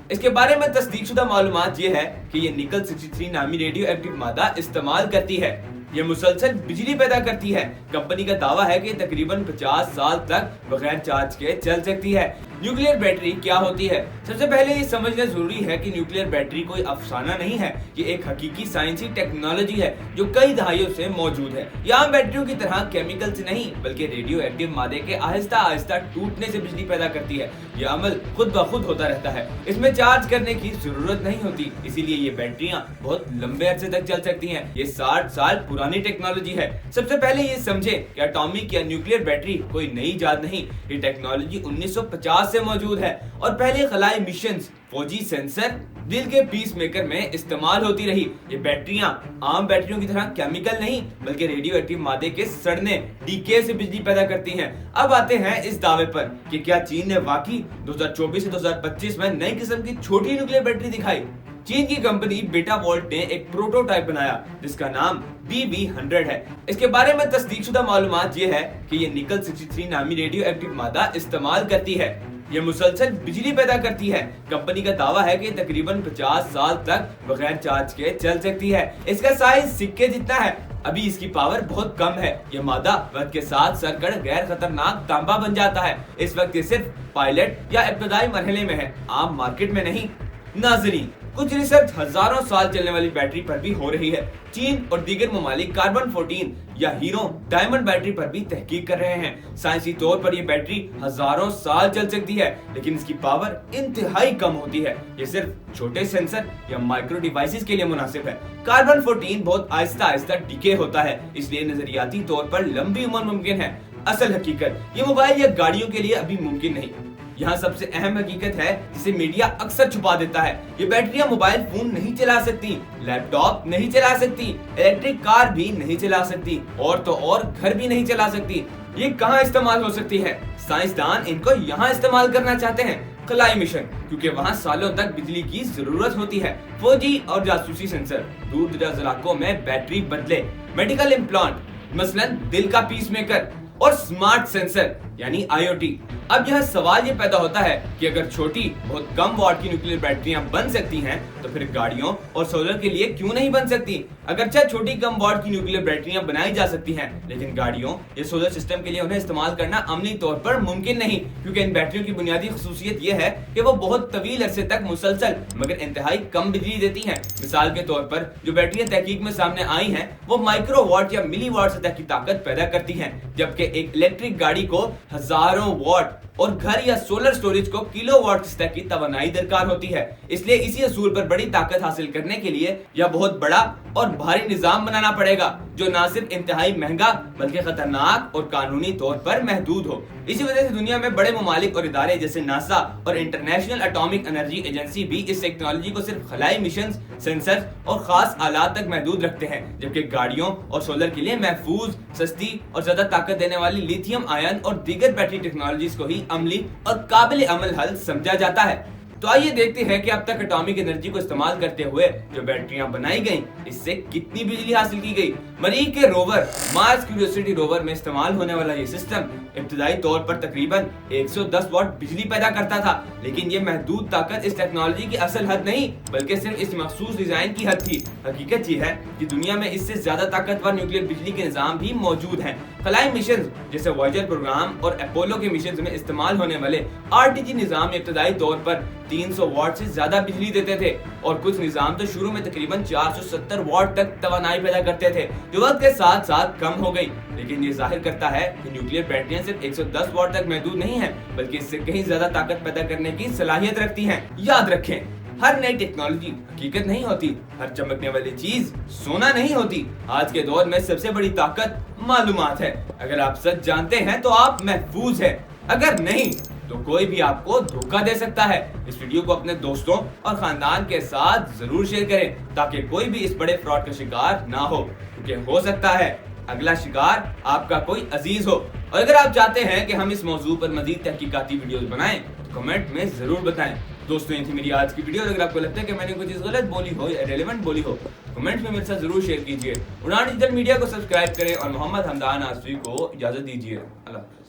اس کے بارے میں تصدیق شدہ معلومات یہ ہے کہ یہ نکل 63 نامی ریڈیو ایکٹیو مادہ استعمال کرتی ہے۔ یہ مسلسل بجلی پیدا کرتی ہے۔ کمپنی کا دعویٰ ہے کہ تقریباً 50 سال تک بغیر چارج کے چل سکتی ہے۔ نیوکلیئر بیٹری کیا ہوتی ہے؟ سب سے پہلے یہ سمجھنا ضروری ہے کہ نیوکلیئر بیٹری کوئی افسانہ نہیں ہے، یہ ایک حقیقی سائنسی ٹیکنالوجی ہے جو کئی دہائیوں سے موجود ہے۔ یہ عام بیٹریوں کی طرح کیمیکل سے نہیں بلکہ ریڈیو ایکٹیو مادے کے آہستہ آہستہ ٹوٹنے سے بجلی پیدا کرتی ہے۔ یہ عمل خود بخود ہوتا رہتا ہے، اس میں چارج کرنے کی ضرورت نہیں ہوتی، اسی لیے یہ بیٹریاں بہت لمبے عرصے تک چل سکتی ہیں۔ یہ 60 سال پرانی ٹیکنالوجی ہے۔ سب سے پہلے یہ سمجھے کہ اٹامک یا نیوکلیئر بیٹری کوئی نئی ایجاد نہیں، یہ ٹیکنالوجی 1950 سے موجود ہے اور پہلے خلائی مشنز، فوجی سینسر، دل کے پیس میکر میں استعمال ہوتی رہی۔ یہ بیٹریاں عام بیٹریوں کی طرح کیمیکل نہیں بلکہ ریڈیو ایکٹیو مادے کے سڑنے ڈیکے سے بجلی پیدا کرتی ہیں۔ اب آتے ہیں اس دعوے پر کہ کیا چین نے واقعی 2024 سے 2025 میں نئی قسم کی چھوٹی نیوکلیئر بیٹری دکھائی؟ چین کی کمپنی بیٹا وولٹ نے ایک پروٹوٹائپ بنایا جس کا نام BV100 ہے۔ اس کے بارے میں تصدیق شدہ معلومات یہ ہے کہ یہ نکل 63 نامی ریڈیو ایکٹیو مادہ استعمال کرتی ہے۔ یہ مسلسل بجلی پیدا کرتی ہے۔ کمپنی کا دعویٰ ہے کہ تقریباً 50 سال تک بغیر چارج کے چل سکتی ہے۔ اس کا سائز سکے جتنا ہے۔ ابھی اس کی پاور بہت کم ہے۔ یہ مادہ وقت کے ساتھ سرکڑ غیر خطرناک تانبا بن جاتا ہے۔ اس وقت یہ صرف پائلٹ یا ابتدائی مرحلے میں ہے، عام مارکیٹ میں نہیں۔ ناظرین، کچھ ریسرچ ہزاروں سال چلنے والی بیٹری پر بھی ہو رہی ہے۔ چین اور دیگر ممالک کاربن 14 یا ہیرو ڈائمنڈ بیٹری پر بھی تحقیق کر رہے ہیں۔ سائنسی طور پر یہ بیٹری ہزاروں سال چل سکتی ہے لیکن اس کی پاور انتہائی کم ہوتی ہے۔ یہ صرف چھوٹے سینسر یا مائکرو ڈیوائسز کے لیے مناسب ہے۔ کاربن 14 بہت آہستہ آہستہ ڈیکے ہوتا ہے، اس لیے نظریاتی طور پر لمبی عمر ممکن ہے۔ اصل حقیقت، یہ موبائل یا گاڑیوں کے لیے ابھی ممکن نہیں۔ یہاں سب سے اہم حقیقت ہے جسے میڈیا اکثر چھپا دیتا ہے، یہ بیٹریاں موبائل فون نہیں چلا سکتی، لیپ ٹاپ نہیں چلا سکتی، الیکٹرک کار بھی نہیں چلا سکتی اور تو اور گھر بھی نہیں چلا سکتی۔ یہ کہاں استعمال ہو سکتی ہے؟ سائنسدان ان کو یہاں استعمال کرنا چاہتے ہیں، خلائی مشن، کیونکہ وہاں سالوں تک بجلی کی ضرورت ہوتی ہے۔ فوجی اور جاسوسی سینسر، دور دراز علاقوں میں بیٹری بدلے، میڈیکل امپلانٹ مثلاً دل کا پیس میکر، اور سمارٹ سینسر یعنی IoT۔ اب یہاں سوال یہ پیدا ہوتا ہے کہ اگر چھوٹی بہت کم واٹ کی نیوکلیئر بیٹریاں بن سکتی ہیں تو پھر گاڑیوں اور سولر کے لیے کیوں نہیں بن سکتی؟ اگرچہ چھوٹی کم واٹ کی نیوکلیئر بیٹریاں بنائی جا سکتی ہیں لیکن گاڑیوں یا سولر سسٹم کے لیے انہیں استعمال کرنا عملی طور پر ممکن نہیں، کیونکہ ان بیٹریوں کی بنیادی خصوصیت یہ ہے کہ وہ بہت طویل عرصے تک مسلسل مگر انتہائی کم بجلی دیتی ہیں۔ مثال کے طور پر جو بیٹریاں تحقیق میں سامنے آئی ہیں وہ مائکرو واٹ یا ملی واٹ سطح کی طاقت پیدا کرتی ہیں، جبکہ ایک الیکٹرک گاڑی کو ہزاروں واٹ اور گھر یا سولر سٹوریج کو کلو واٹ سطح کی توانائی درکار ہوتی ہے۔ اس لیے اسی اصول پر بڑی طاقت حاصل کرنے کے لیے یا بہت بڑا اور بھاری نظام بنانا پڑے گا جو نہ صرف انتہائی مہنگا بلکہ خطرناک اور قانونی طور پر محدود ہو۔ اسی وجہ سے دنیا میں بڑے ممالک اور ادارے جیسے ناسا اور انٹرنیشنل اٹامک انرجی ایجنسی بھی اس ٹیکنالوجی کو صرف خلائی مشنز، سینسر اور خاص آلات تک محدود رکھتے ہیں، جبکہ گاڑیوں اور سولر کے لیے محفوظ، سستی اور زیادہ طاقت دینے والی لیتھیم آئن اور دیگر بیٹری ٹیکنالوجیز کو ہی عملی اور قابل عمل حل سمجھا جاتا ہے۔ تو آئیے دیکھتے ہیں کہ اب تک اٹامک انرجی کو استعمال کرتے ہوئے جو بیٹریاں بنائی گئیں اس سے کتنی بجلی حاصل کی گئی۔ مریخ کے روور مارس کیوریوسٹی روور میں استعمال ہونے والا یہ سسٹم ابتدائی طور پر تقریباً 110 واٹ بجلی پیدا کرتا تھا، لیکن یہ محدود طاقت اس ٹیکنالوجی کی اصل حد نہیں بلکہ صرف اس مخصوص ڈیزائن کی حد تھی۔ حقیقت یہ ہے کہ دنیا میں اس سے زیادہ طاقتور نیوکلیئر بجلی کے نظام بھی موجود ہیں۔ خلائی مشنز جیسے وائجر پروگرام اور اپولو کے مشنز میں استعمال ہونے والے RTG نظام ابتدائی طور پر 300 واٹ سے زیادہ بجلی دیتے تھے اور کچھ نظام تو شروع میں تقریباً 470 واٹ تک توانائی پیدا کرتے تھے جو وقت کے ساتھ ساتھ کم ہو گئی۔ لیکن یہ ظاہر کرتا ہے کہ نیوکلیئر بیٹریاں صرف 110 واٹ تک محدود نہیں ہیں بلکہ اس سے کہیں زیادہ طاقت پیدا کرنے کی صلاحیت رکھتی ہیں۔ یاد رکھیں، ہر نئی ٹیکنالوجی حقیقت نہیں ہوتی، ہر چمکنے والی چیز سونا نہیں ہوتی۔ آج کے دور میں سب سے بڑی طاقت معلومات ہے۔ اگر آپ سچ جانتے ہیں تو آپ محفوظ ہیں، اگر نہیں تو کوئی بھی آپ کو دھوکہ دے سکتا ہے۔ اس ویڈیو کو اپنے دوستوں اور خاندان کے ساتھ ضرور شیئر کریں تاکہ کوئی بھی اس بڑے فراڈ کا شکار نہ ہو، کیونکہ ہو سکتا ہے اگلا شکار آپ کا کوئی عزیز ہو۔ اور اگر آپ چاہتے ہیں کہ ہم اس موضوع پر مزید تحقیقاتی ویڈیوز بنائیں تو کمنٹ میں ضرور بتائیں۔ دوستوں، یہ تھی میری آج کی ویڈیو، اور اگر آپ کو لگتا ہے کہ میں نے کوئی چیز غلط بولی ہو یا ریلیونٹ بولی ہو کمنٹ میں میرے ساتھ ضرور شیئر کیجیے۔ اڑان ڈیجیٹل میڈیا کو سبسکرائب کریں اور محمد حمدان آصفی کو اجازت دیجیے۔ اللہ حافظ۔